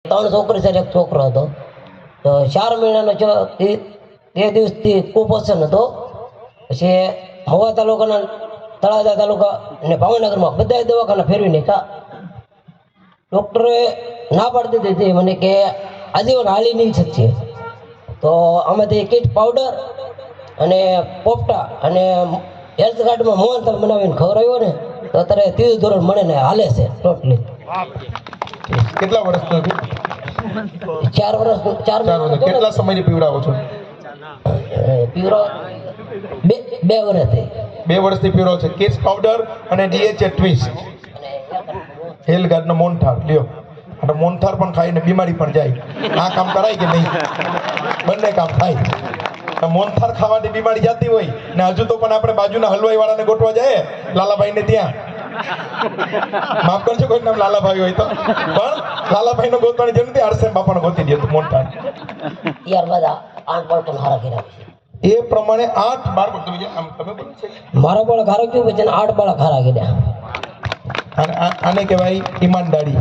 3 છોકરી છે, 1 છોકરો હતો. તો 4 મહિનાનો છો તે દિવસથી કુપોષણ હતો. પછી મહુવા તાલુકાના તળાજા તાલુકા અને ભાવનગરમાં બધા દવાખાના ફેરવી નાખ્યા. ડૉક્ટરે ના પાડી દીધી હતી મને કે આજીવન હાલી નહીં શકશે. તો આમાંથી કીટ પાવડર અને પોપટા અને હેલ્થ કાર્ડમાં મોહનથાળ બનાવીને ખવડાવ્યો ને તો અત્યારે 30 ધોરણ મને ને હાલે છે ટોટલી. કેટલા વર્ષનો છે? 4 વર્ષ 4 વર્ષ. કેટલા સમયથી પીવડાવો છો? પીવરો 2 વર્ષથી. 2 વર્ષથી પીવડાવો છે. કેસ પાવડર અને ડીએચ ટ્વિસ્ટ હેલ ગાર્ડનો મોનથાળ લ્યો. અને મોનથાળ પણ ખાઈને બીમારી પણ જાય. આ કામ કરાય કે નહીં? બંને કામ થાય. મોનથાળ ખાવાથી બીમારી જતી હોય ને હજુ તો પણ આપણે બાજુના હલવાઈ વાળાને ગોઠવા જાય લાલાભાઈ ને ત્યાં. માફ કરજો કોઈ નામ લાલાભાઈ હોય તો, પણ લાલાભાઈ નો ગોતવાની જરૂર નથી. હરસેમ બાપાને ગોતી દે મોનથાળ. ત્યારબાદ 8 બોટલ હારા કર્યા. એ પ્રમાણે 8 12 તમે આમ તમે બોલો છે મારા બાળક હારા ગયું પછી 8 બાળક હારા કર્યા. આને કહેવાય ઈમાનદારી.